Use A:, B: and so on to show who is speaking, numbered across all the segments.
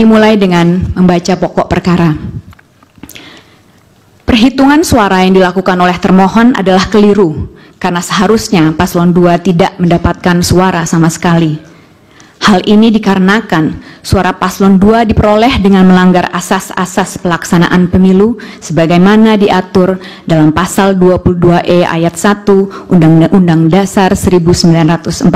A: Dimulai dengan membaca pokok perkara. Perhitungan suara yang dilakukan oleh termohon adalah keliru, karena seharusnya paslon 2 tidak mendapatkan suara sama sekali. Hal ini dikarenakan suara paslon 2 diperoleh dengan melanggar asas-asas pelaksanaan pemilu sebagaimana diatur dalam pasal 22E ayat 1 Undang-Undang Dasar 1945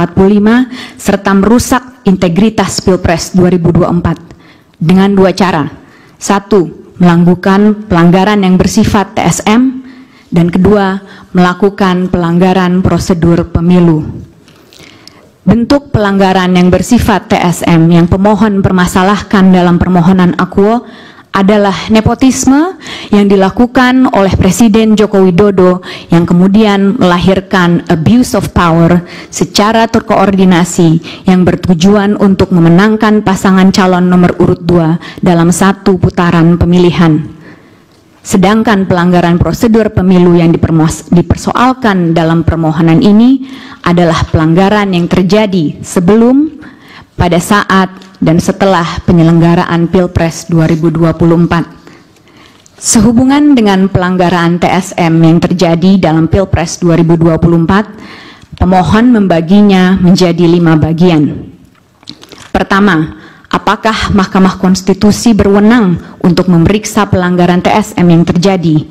A: serta merusak integritas Pilpres 2024 dengan dua cara. Satu, melakukan pelanggaran yang bersifat TSM, dan kedua, melakukan pelanggaran prosedur pemilu. Bentuk pelanggaran yang bersifat TSM yang pemohon permasalahkan dalam permohonan akuo adalah nepotisme yang dilakukan oleh Presiden Joko Widodo yang kemudian melahirkan abuse of power secara terkoordinasi yang bertujuan untuk memenangkan pasangan calon nomor urut 2 dalam satu putaran pemilihan. Sedangkan pelanggaran prosedur pemilu yang dipersoalkan dalam permohonan ini adalah pelanggaran yang terjadi sebelum, pada saat, dan setelah penyelenggaraan Pilpres 2024. Sehubungan dengan pelanggaran TSM yang terjadi dalam Pilpres 2024, pemohon membaginya menjadi 5 bagian. Pertama, apakah Mahkamah Konstitusi berwenang untuk memeriksa pelanggaran TSM yang terjadi?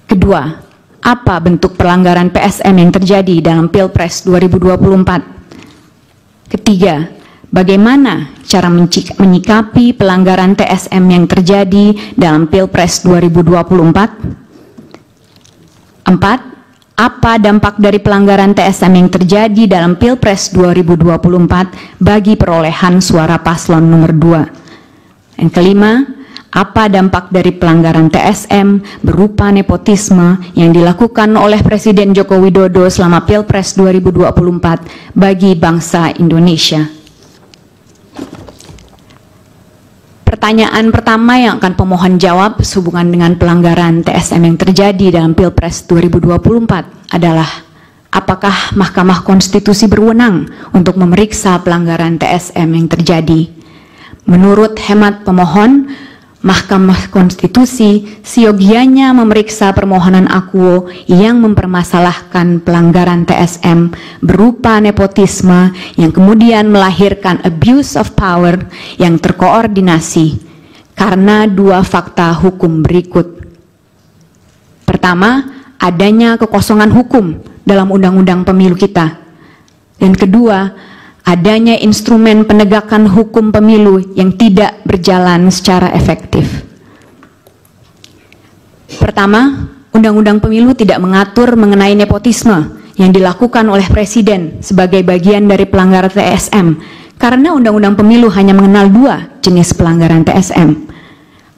A: Kedua, apa bentuk pelanggaran PSM yang terjadi dalam Pilpres 2024? Ketiga, bagaimana cara menyikapi pelanggaran TSM yang terjadi dalam Pilpres 2024? 4. Apa dampak dari pelanggaran TSM yang terjadi dalam Pilpres 2024 bagi perolehan suara paslon nomor 2? Yang kelima, apa dampak dari pelanggaran TSM berupa nepotisme yang dilakukan oleh Presiden Joko Widodo selama Pilpres 2024 bagi bangsa Indonesia? Pertanyaan pertama yang akan pemohon jawab sehubungan dengan pelanggaran TSM yang terjadi dalam Pilpres 2024 adalah apakah Mahkamah Konstitusi berwenang untuk memeriksa pelanggaran TSM yang terjadi? Menurut hemat pemohon, Mahkamah Konstitusi seyogianya memeriksa permohonan akuo yang mempermasalahkan pelanggaran TSM berupa nepotisme yang kemudian melahirkan abuse of power yang terkoordinasi karena dua fakta hukum berikut. Pertama, adanya kekosongan hukum dalam undang-undang pemilu kita. Dan kedua, adanya instrumen penegakan hukum pemilu yang tidak berjalan secara efektif. Pertama, Undang-Undang Pemilu tidak mengatur mengenai nepotisme yang dilakukan oleh Presiden sebagai bagian dari pelanggaran TSM, karena Undang-Undang Pemilu hanya mengenal 2 jenis pelanggaran TSM.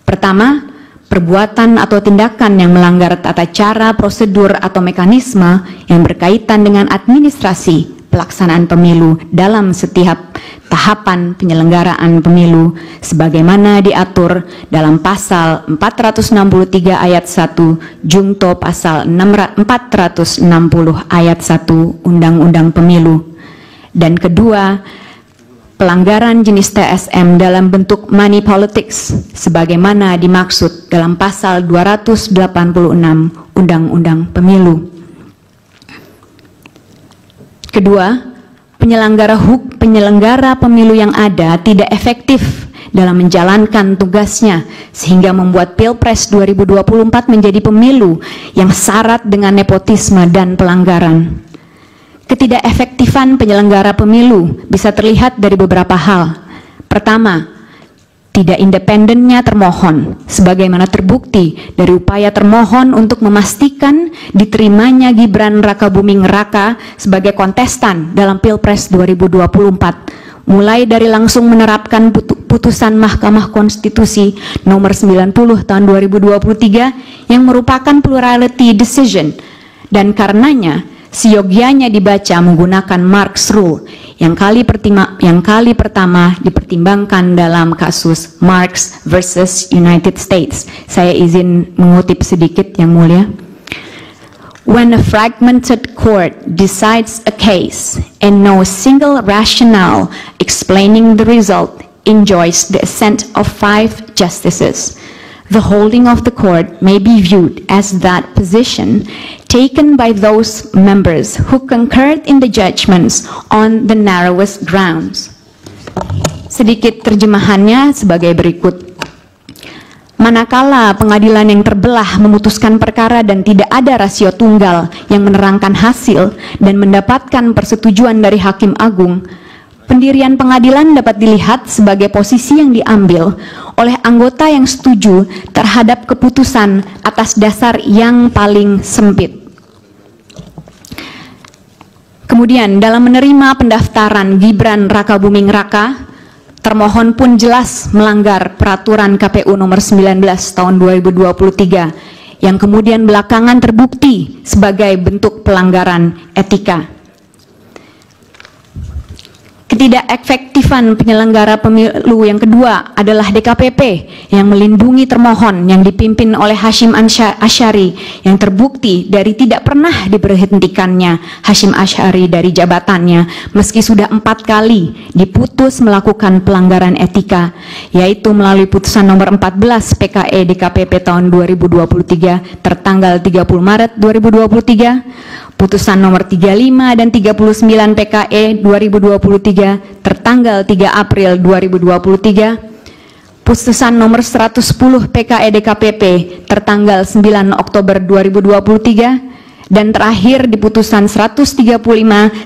A: Pertama, perbuatan atau tindakan yang melanggar tata cara, prosedur, atau mekanisme yang berkaitan dengan administrasi pelaksanaan pemilu dalam setiap tahapan penyelenggaraan pemilu sebagaimana diatur dalam pasal 463 ayat 1 Jungto pasal 460 ayat 1 Undang-Undang Pemilu. Dan kedua, pelanggaran jenis TSM dalam bentuk money politics sebagaimana dimaksud dalam pasal 286 Undang-Undang Pemilu. Kedua, penyelenggara pemilu yang ada tidak efektif dalam menjalankan tugasnya sehingga membuat Pilpres 2024 menjadi pemilu yang syarat dengan nepotisme dan pelanggaran. Ketidakefektifan penyelenggara pemilu bisa terlihat dari beberapa hal. Pertama, tidak independennya termohon, sebagaimana terbukti dari upaya termohon untuk memastikan diterimanya Gibran Rakabuming Raka sebagai kontestan dalam Pilpres 2024, mulai dari langsung menerapkan putusan Mahkamah Konstitusi nomor 90 tahun 2023 yang merupakan plurality decision, dan karenanya seyogianya dibaca menggunakan Marx Rule yang kali pertama dipertimbangkan dalam kasus Marx versus United States. Saya izin mengutip sedikit, Yang Mulia. When a fragmented court decides a case and no single rationale explaining the result enjoys the assent of 5 justices. The holding of the court may be viewed as that position taken by those members who concurred in the judgments on the narrowest grounds. Sedikit terjemahannya sebagai berikut. Manakala pengadilan yang terbelah memutuskan perkara dan tidak ada rasio tunggal yang menerangkan hasil dan mendapatkan persetujuan dari Hakim Agung, pendirian pengadilan dapat dilihat sebagai posisi yang diambil oleh anggota yang setuju terhadap keputusan atas dasar yang paling sempit. Kemudian dalam menerima pendaftaran Gibran Rakabuming Raka, termohon pun jelas melanggar peraturan KPU nomor 19 tahun 2023 yang kemudian belakangan terbukti sebagai bentuk pelanggaran etika. Ketidakefektifan penyelenggara pemilu yang kedua adalah DKPP yang melindungi termohon yang dipimpin oleh Hashim Asyari yang terbukti dari tidak pernah diberhentikannya Hashim Asyari dari jabatannya meski sudah 4 kali diputus melakukan pelanggaran etika, yaitu melalui putusan nomor 14 PKE DKPP tahun 2023 tertanggal 30 Maret 2023, putusan nomor 35 dan 39 PKE 2023 tertanggal 3 April 2023, putusan nomor 110 PKE DKPP tertanggal 9 Oktober 2023, dan terakhir di putusan 135,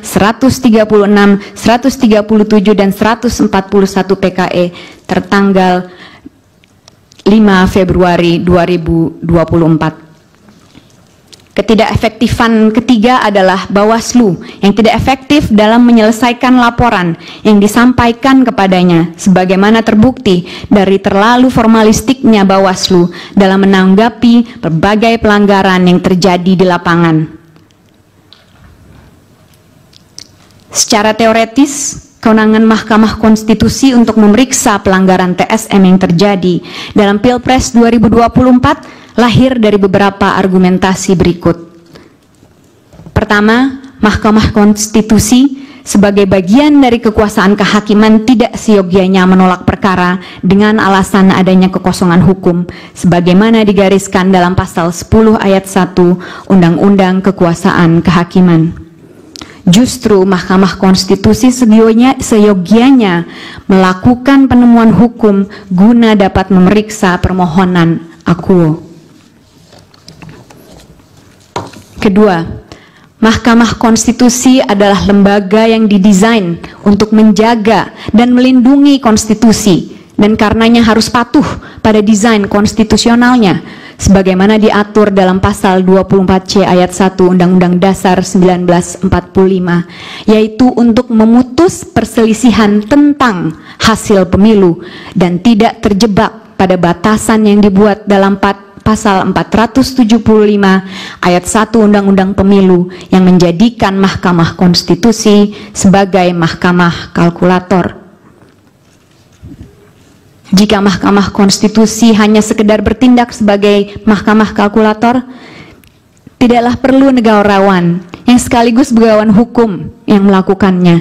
A: 136, 137 dan 141 PKE tertanggal 5 Februari 2024. Ketidakefektifan ketiga adalah Bawaslu yang tidak efektif dalam menyelesaikan laporan yang disampaikan kepadanya sebagaimana terbukti dari terlalu formalistiknya Bawaslu dalam menanggapi berbagai pelanggaran yang terjadi di lapangan. Secara teoretis, kewenangan Mahkamah Konstitusi untuk memeriksa pelanggaran TSM yang terjadi dalam Pilpres 2024 lahir dari beberapa argumentasi berikut. Pertama, Mahkamah Konstitusi sebagai bagian dari kekuasaan kehakiman tidak seyogianya menolak perkara dengan alasan adanya kekosongan hukum sebagaimana digariskan dalam pasal 10 ayat 1 Undang-Undang Kekuasaan Kehakiman. Justru Mahkamah Konstitusi seyogianya melakukan penemuan hukum guna dapat memeriksa permohonan akuo. Kedua, Mahkamah Konstitusi adalah lembaga yang didesain untuk menjaga dan melindungi konstitusi dan karenanya harus patuh pada desain konstitusionalnya sebagaimana diatur dalam pasal 24C ayat 1 Undang-Undang Dasar 1945, yaitu untuk memutus perselisihan tentang hasil pemilu dan tidak terjebak pada batasan yang dibuat dalam pasal 475 ayat 1 Undang-Undang Pemilu yang menjadikan Mahkamah Konstitusi sebagai mahkamah kalkulator. Jika Mahkamah Konstitusi hanya sekedar bertindak sebagai mahkamah kalkulator, tidaklah perlu negarawan yang sekaligus begawan hukum yang melakukannya.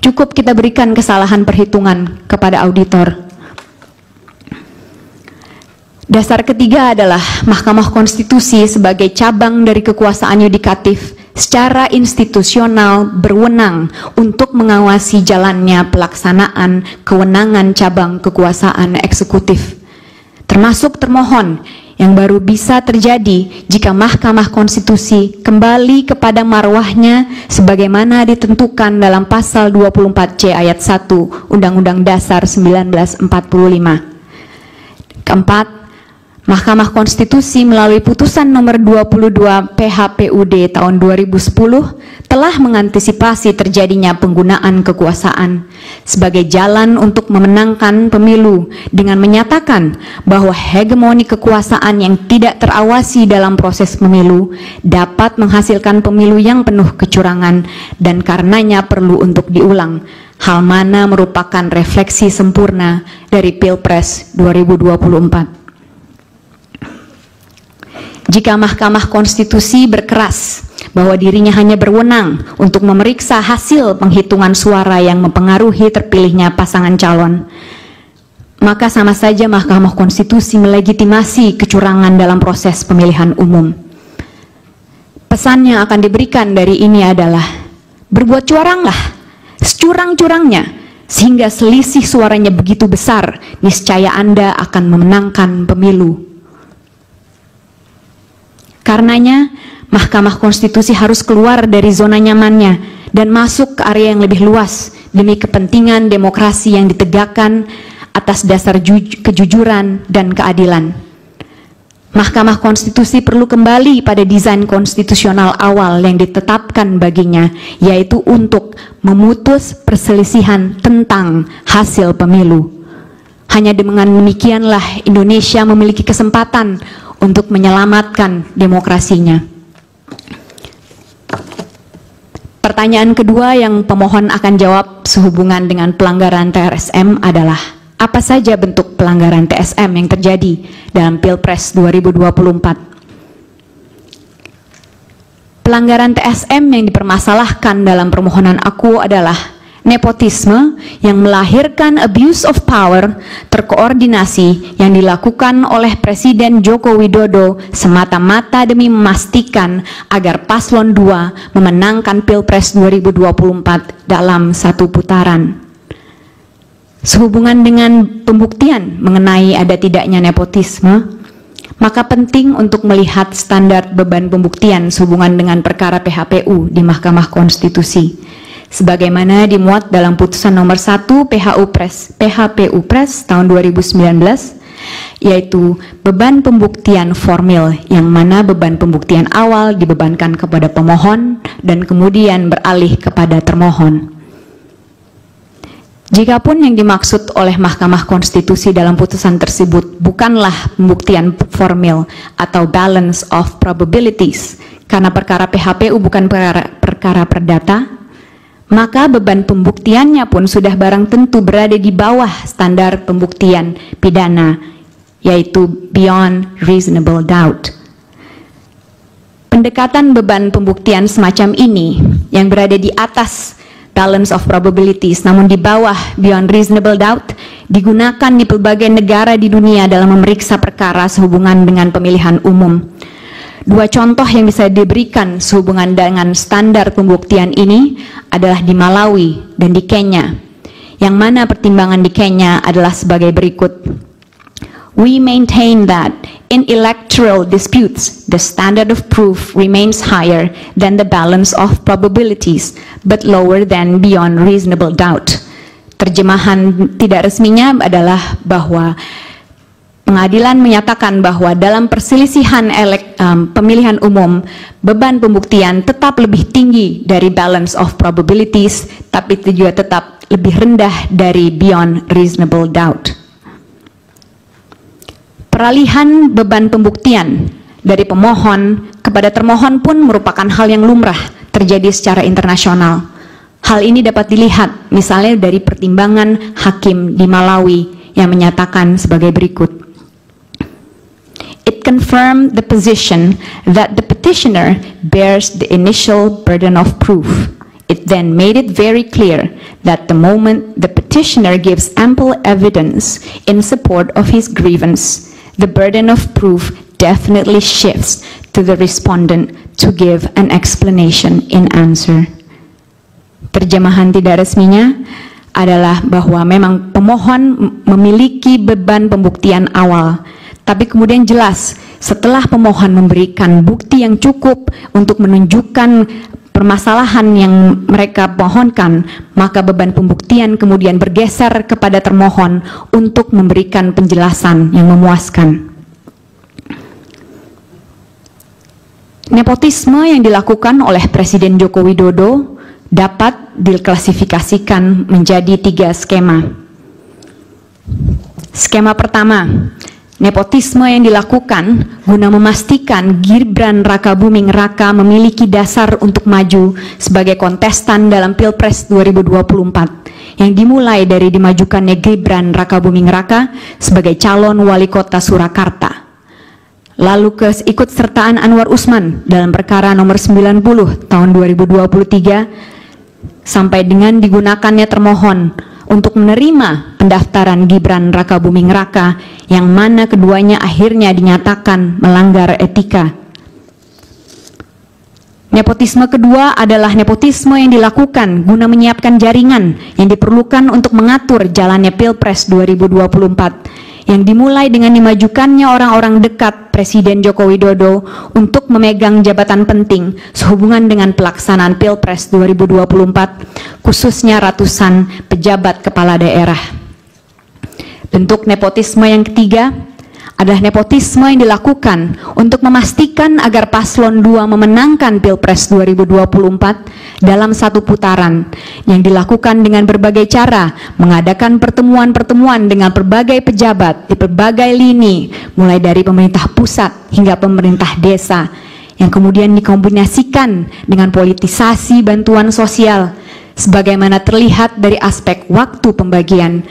A: Cukup kita berikan kesalahan perhitungan kepada auditor. Dasar ketiga adalah Mahkamah Konstitusi sebagai cabang dari kekuasaan yudikatif secara institusional berwenang untuk mengawasi jalannya pelaksanaan kewenangan cabang kekuasaan eksekutif, termasuk termohon yang baru bisa terjadi jika Mahkamah Konstitusi kembali kepada marwahnya sebagaimana ditentukan dalam pasal 24C ayat 1 Undang-Undang Dasar 1945. Keempat, Mahkamah Konstitusi melalui putusan nomor 22 PHPUD tahun 2010 telah mengantisipasi terjadinya penggunaan kekuasaan sebagai jalan untuk memenangkan pemilu dengan menyatakan bahwa hegemoni kekuasaan yang tidak terawasi dalam proses pemilu dapat menghasilkan pemilu yang penuh kecurangan dan karenanya perlu untuk diulang. Hal mana merupakan refleksi sempurna dari Pilpres 2024. Jika Mahkamah Konstitusi berkeras bahwa dirinya hanya berwenang untuk memeriksa hasil penghitungan suara yang mempengaruhi terpilihnya pasangan calon, maka sama saja Mahkamah Konstitusi melegitimasi kecurangan dalam proses pemilihan umum. Pesan yang akan diberikan dari ini adalah, berbuat curanglah, securang-curangnya, sehingga selisih suaranya begitu besar, niscaya Anda akan memenangkan pemilu. Karenanya, Mahkamah Konstitusi harus keluar dari zona nyamannya dan masuk ke area yang lebih luas demi kepentingan demokrasi yang ditegakkan atas dasar kejujuran dan keadilan. Mahkamah Konstitusi perlu kembali pada desain konstitusional awal yang ditetapkan baginya, yaitu untuk memutus perselisihan tentang hasil pemilu. Hanya dengan demikianlah Indonesia memiliki kesempatan untuk menyelamatkan demokrasinya. Pertanyaan kedua yang pemohon akan jawab sehubungan dengan pelanggaran TSM adalah, apa saja bentuk pelanggaran TSM yang terjadi dalam Pilpres 2024? Pelanggaran TSM yang dipermasalahkan dalam permohonan aku adalah nepotisme yang melahirkan abuse of power terkoordinasi yang dilakukan oleh Presiden Joko Widodo semata-mata demi memastikan agar paslon 2 memenangkan Pilpres 2024 dalam satu putaran. Sehubungan dengan pembuktian mengenai ada tidaknya nepotisme, maka penting untuk melihat standar beban pembuktian sehubungan dengan perkara PHPU di Mahkamah Konstitusi, sebagaimana dimuat dalam putusan nomor 1 PHPU Pres tahun 2019, yaitu beban pembuktian formil, yang mana beban pembuktian awal dibebankan kepada pemohon dan kemudian beralih kepada termohon. Jikapun yang dimaksud oleh Mahkamah Konstitusi dalam putusan tersebut bukanlah pembuktian formil atau balance of probabilities, karena perkara PHPU bukan perkara perdata, maka beban pembuktiannya pun sudah barang tentu berada di bawah standar pembuktian pidana, yaitu beyond reasonable doubt. Pendekatan beban pembuktian semacam ini yang berada di atas balance of probabilities namun di bawah beyond reasonable doubt digunakan di berbagai negara di dunia dalam memeriksa perkara sehubungan dengan pemilihan umum. Dua contoh yang bisa diberikan sehubungan dengan standar pembuktian ini adalah di Malawi dan di Kenya, yang mana pertimbangan di Kenya adalah sebagai berikut. We maintain that in electoral disputes, the standard of proof remains higher than the balance of probabilities, but lower than beyond reasonable doubt. Terjemahan tidak resminya adalah bahwa pengadilan menyatakan bahwa dalam perselisihan pemilihan umum, beban pembuktian tetap lebih tinggi dari balance of probabilities, tapi itu juga tetap lebih rendah dari beyond reasonable doubt. Peralihan beban pembuktian dari pemohon kepada termohon pun merupakan hal yang lumrah terjadi secara internasional. Hal ini dapat dilihat misalnya dari pertimbangan hakim di Malawi yang menyatakan sebagai berikut. It confirmed the position that the petitioner bears the initial burden of proof. It then made it very clear that the moment the petitioner gives ample evidence in support of his grievance, the burden of proof definitely shifts to the respondent to give an explanation in answer. Terjemahan tidak resminya adalah bahwa memang pemohon memiliki beban pembuktian awal, tapi kemudian jelas setelah pemohon memberikan bukti yang cukup untuk menunjukkan permasalahan yang mereka mohonkan, maka beban pembuktian kemudian bergeser kepada termohon untuk memberikan penjelasan yang memuaskan. Nepotisme yang dilakukan oleh Presiden Joko Widodo dapat diklasifikasikan menjadi 3 skema. Skema pertama, nepotisme yang dilakukan guna memastikan Gibran Rakabuming Raka memiliki dasar untuk maju sebagai kontestan dalam Pilpres 2024, yang dimulai dari dimajukannya Gibran Rakabuming Raka sebagai calon wali kota Surakarta. Lalu keikutsertaan Anwar Usman dalam perkara nomor 90 tahun 2023 sampai dengan digunakannya termohon untuk menerima pendaftaran Gibran Rakabuming Raka yang mana keduanya akhirnya dinyatakan melanggar etika. Nepotisme kedua adalah nepotisme yang dilakukan guna menyiapkan jaringan yang diperlukan untuk mengatur jalannya Pilpres 2024 yang dimulai dengan dimajukannya orang-orang dekat Presiden Joko Widodo untuk memegang jabatan penting sehubungan dengan pelaksanaan Pilpres 2024, khususnya ratusan pejabat kepala daerah. Bentuk nepotisme yang ketiga adalah nepotisme yang dilakukan untuk memastikan agar paslon 2 memenangkan Pilpres 2024 dalam satu putaran yang dilakukan dengan berbagai cara, mengadakan pertemuan-pertemuan dengan berbagai pejabat di berbagai lini, mulai dari pemerintah pusat hingga pemerintah desa, yang kemudian dikombinasikan dengan politisasi bantuan sosial, sebagaimana terlihat dari aspek waktu pembagian,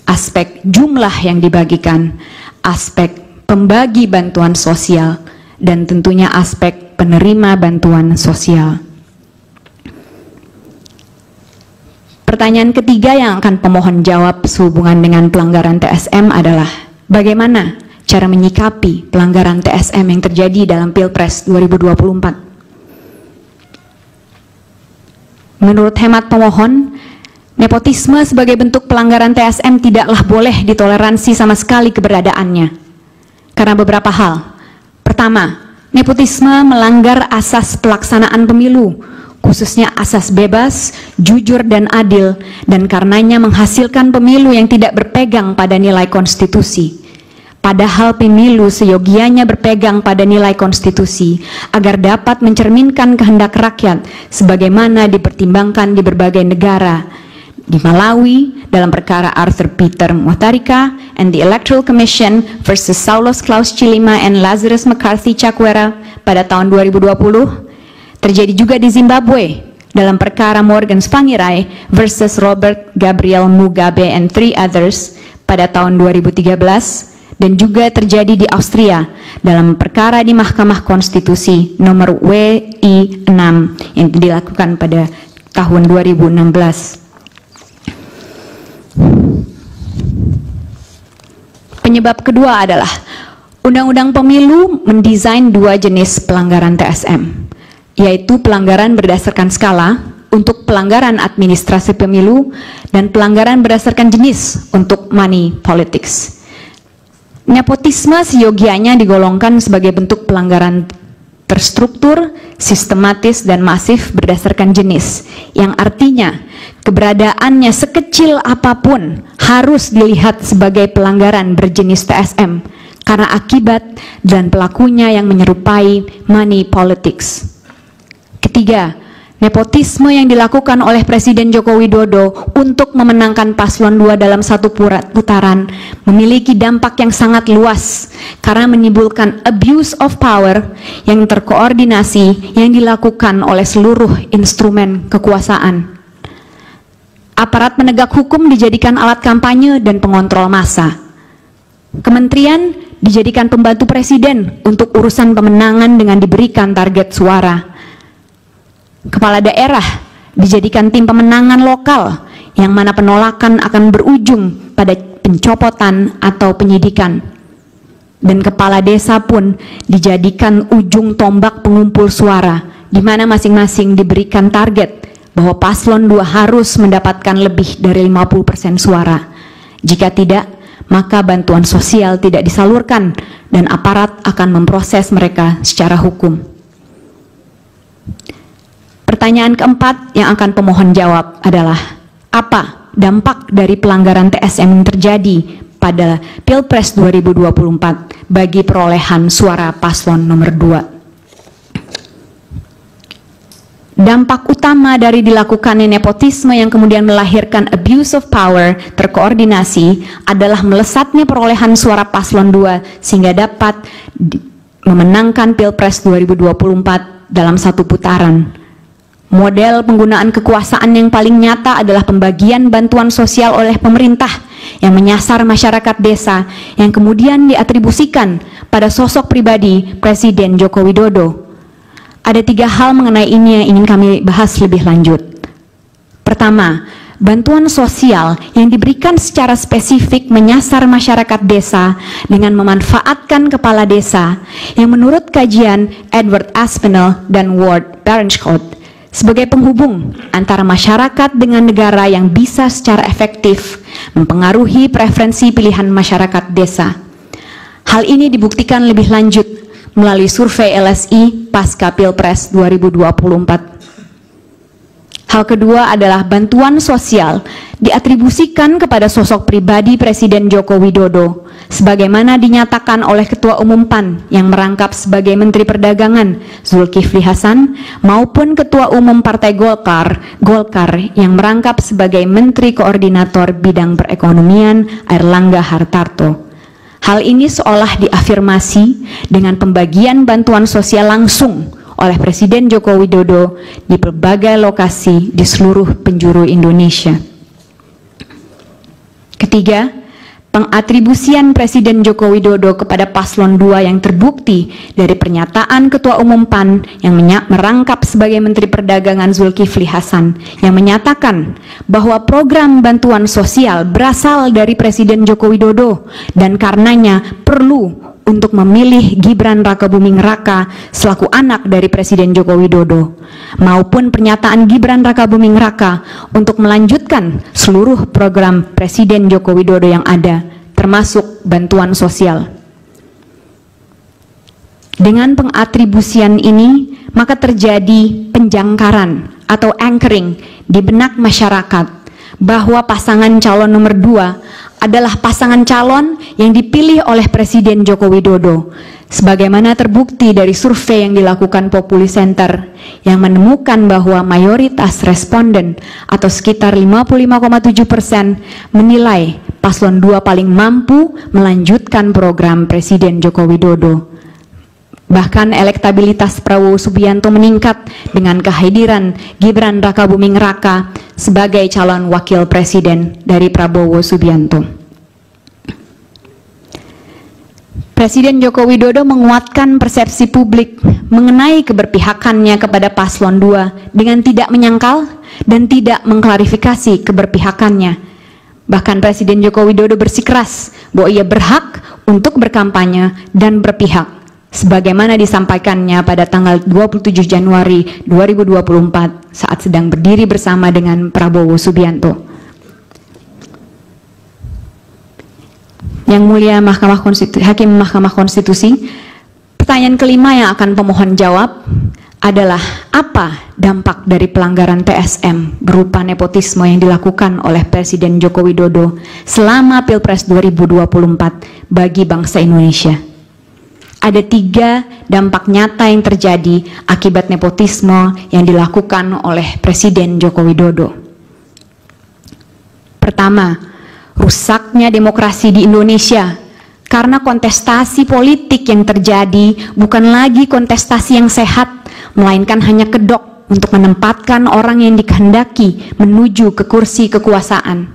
A: aspek jumlah yang dibagikan, aspek pembagi bantuan sosial, dan tentunya aspek penerima bantuan sosial. Pertanyaan ketiga yang akan pemohon jawab sehubungan dengan pelanggaran TSM adalah bagaimana cara menyikapi pelanggaran TSM yang terjadi dalam Pilpres 2024. Menurut hemat pemohon, nepotisme sebagai bentuk pelanggaran TSM tidaklah boleh ditoleransi sama sekali keberadaannya. Karena beberapa hal. Pertama, nepotisme melanggar asas pelaksanaan pemilu, khususnya asas bebas, jujur, dan adil, dan karenanya menghasilkan pemilu yang tidak berpegang pada nilai konstitusi. Padahal pemilu seyogianya berpegang pada nilai konstitusi agar dapat mencerminkan kehendak rakyat sebagaimana dipertimbangkan di berbagai negara. Di Malawi, dalam perkara Arthur Peter Mutharika and the Electoral Commission versus Saulos Klaus Chilima and Lazarus McCarthy Chakwera pada tahun 2020, terjadi juga di Zimbabwe dalam perkara Morgan Tsvangirai versus Robert Gabriel Mugabe and 3 others pada tahun 2013, dan juga terjadi di Austria dalam perkara di Mahkamah Konstitusi nomor WI 6 yang dilakukan pada tahun 2016. Penyebab kedua adalah Undang-Undang Pemilu mendesain dua jenis pelanggaran TSM, yaitu pelanggaran berdasarkan skala untuk pelanggaran administrasi pemilu dan pelanggaran berdasarkan jenis untuk money politics. Nepotisme seyogianya digolongkan sebagai bentuk pelanggaran terstruktur, sistematis, dan masif berdasarkan jenis, yang artinya keberadaannya sekecil apapun harus dilihat sebagai pelanggaran berjenis TSM karena akibat dan pelakunya yang menyerupai money politics. Ketiga, nepotisme yang dilakukan oleh Presiden Joko Widodo untuk memenangkan paslon 2 dalam satu putaran memiliki dampak yang sangat luas karena menimbulkan abuse of power yang terkoordinasi yang dilakukan oleh seluruh instrumen kekuasaan. Aparat penegak hukum dijadikan alat kampanye dan pengontrol massa. Kementerian dijadikan pembantu presiden untuk urusan pemenangan dengan diberikan target suara. Kepala daerah dijadikan tim pemenangan lokal yang mana penolakan akan berujung pada pencopotan atau penyidikan. Dan kepala desa pun dijadikan ujung tombak pengumpul suara, di mana masing-masing diberikan target bahwa paslon 2 harus mendapatkan lebih dari 50% suara. Jika tidak, maka bantuan sosial tidak disalurkan dan aparat akan memproses mereka secara hukum. Pertanyaan keempat yang akan pemohon jawab adalah, apa dampak dari pelanggaran TSM yang terjadi pada Pilpres 2024 bagi perolehan suara paslon nomor 2? Dampak utama dari dilakukannya nepotisme yang kemudian melahirkan abuse of power terkoordinasi adalah melesatnya perolehan suara paslon 2 sehingga dapat memenangkan Pilpres 2024 dalam satu putaran. Model penggunaan kekuasaan yang paling nyata adalah pembagian bantuan sosial oleh pemerintah yang menyasar masyarakat desa yang kemudian diatribusikan pada sosok pribadi Presiden Joko Widodo. Ada 3 hal mengenai ini yang ingin kami bahas lebih lanjut. Pertama, bantuan sosial yang diberikan secara spesifik menyasar masyarakat desa dengan memanfaatkan kepala desa yang menurut kajian Edward Aspinall dan Ward Berenschot sebagai penghubung antara masyarakat dengan negara yang bisa secara efektif mempengaruhi preferensi pilihan masyarakat desa. Hal ini dibuktikan lebih lanjut melalui survei LSI pasca Pilpres 2024. Hal kedua adalah bantuan sosial diatribusikan kepada sosok pribadi Presiden Joko Widodo, sebagaimana dinyatakan oleh Ketua Umum PAN yang merangkap sebagai Menteri Perdagangan Zulkifli Hasan maupun Ketua Umum Partai Golkar yang merangkap sebagai Menteri Koordinator Bidang Perekonomian Airlangga Hartarto. Hal ini seolah diafirmasi dengan pembagian bantuan sosial langsung oleh Presiden Joko Widodo di berbagai lokasi di seluruh penjuru Indonesia. Ketiga, pengatribusian Presiden Joko Widodo kepada paslon 2 yang terbukti dari pernyataan Ketua Umum PAN yang merangkap sebagai Menteri Perdagangan Zulkifli Hasan yang menyatakan bahwa program bantuan sosial berasal dari Presiden Joko Widodo dan karenanya perlu untuk memilih Gibran Rakabuming Raka selaku anak dari Presiden Joko Widodo, maupun pernyataan Gibran Rakabuming Raka untuk melanjutkan seluruh program Presiden Joko Widodo yang ada, termasuk bantuan sosial. Dengan pengatribusian ini, maka terjadi penjangkaran atau anchoring di benak masyarakat bahwa pasangan calon nomor 2 adalah pasangan calon yang dipilih oleh Presiden Joko Widodo, sebagaimana terbukti dari survei yang dilakukan Populi Center yang menemukan bahwa mayoritas responden atau sekitar 55,7% menilai paslon 2 paling mampu melanjutkan program Presiden Joko Widodo. Bahkan elektabilitas Prabowo Subianto meningkat dengan kehadiran Gibran Rakabuming Raka sebagai calon wakil presiden dari Prabowo Subianto. Presiden Joko Widodo menguatkan persepsi publik mengenai keberpihakannya kepada paslon 2 dengan tidak menyangkal dan tidak mengklarifikasi keberpihakannya. Bahkan Presiden Joko Widodo bersikeras bahwa ia berhak untuk berkampanye dan berpihak, sebagaimana disampaikannya pada tanggal 27 Januari 2024 saat sedang berdiri bersama dengan Prabowo Subianto. Yang Mulia Hakim Mahkamah Konstitusi, pertanyaan kelima yang akan pemohon jawab adalah apa dampak dari pelanggaran TSM berupa nepotisme yang dilakukan oleh Presiden Joko Widodo selama Pilpres 2024 bagi bangsa Indonesia. Ada 3 dampak nyata yang terjadi akibat nepotisme yang dilakukan oleh Presiden Joko Widodo. Pertama, rusaknya demokrasi di Indonesia karena kontestasi politik yang terjadi bukan lagi kontestasi yang sehat, melainkan hanya kedok untuk menempatkan orang yang dikehendaki menuju ke kursi kekuasaan.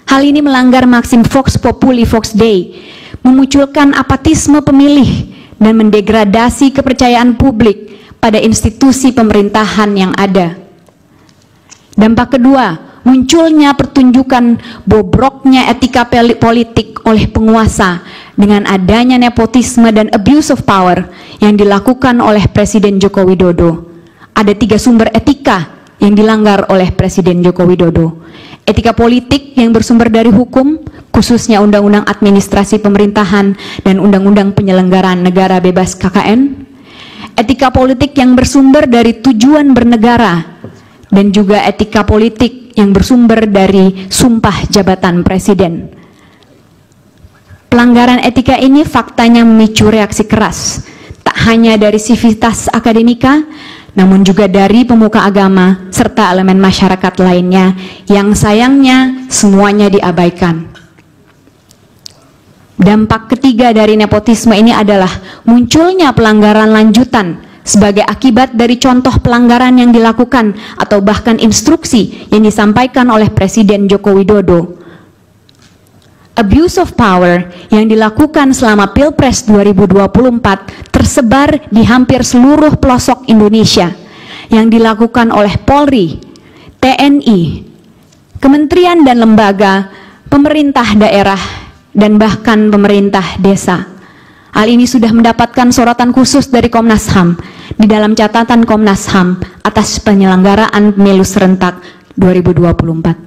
A: Hal ini melanggar maksim Vox Populi Vox Dei, memunculkan apatisme pemilih dan mendegradasi kepercayaan publik pada institusi pemerintahan yang ada. Dampak kedua, munculnya pertunjukan bobroknya etika politik oleh penguasa dengan adanya nepotisme dan abuse of power yang dilakukan oleh Presiden Joko Widodo. Ada 3 sumber etika yang dilanggar oleh Presiden Joko Widodo. Etika politik yang bersumber dari hukum, khususnya Undang-Undang Administrasi Pemerintahan dan Undang-Undang Penyelenggaraan Negara Bebas KKN. Etika politik yang bersumber dari tujuan bernegara, dan juga etika politik yang bersumber dari sumpah jabatan presiden. Pelanggaran etika ini faktanya memicu reaksi keras, tak hanya dari sivitas akademika, namun juga dari pemuka agama serta elemen masyarakat lainnya yang sayangnya semuanya diabaikan. Dampak ketiga dari nepotisme ini adalah munculnya pelanggaran lanjutan sebagai akibat dari contoh pelanggaran yang dilakukan atau bahkan instruksi yang disampaikan oleh Presiden Joko Widodo. Abuse of power yang dilakukan selama Pilpres 2024 tersebar di hampir seluruh pelosok Indonesia, yang dilakukan oleh Polri, TNI, kementerian dan lembaga, pemerintah daerah, dan bahkan pemerintah desa. Hal ini sudah mendapatkan sorotan khusus dari Komnas HAM di dalam catatan Komnas HAM atas penyelenggaraan pemilu serentak 2024.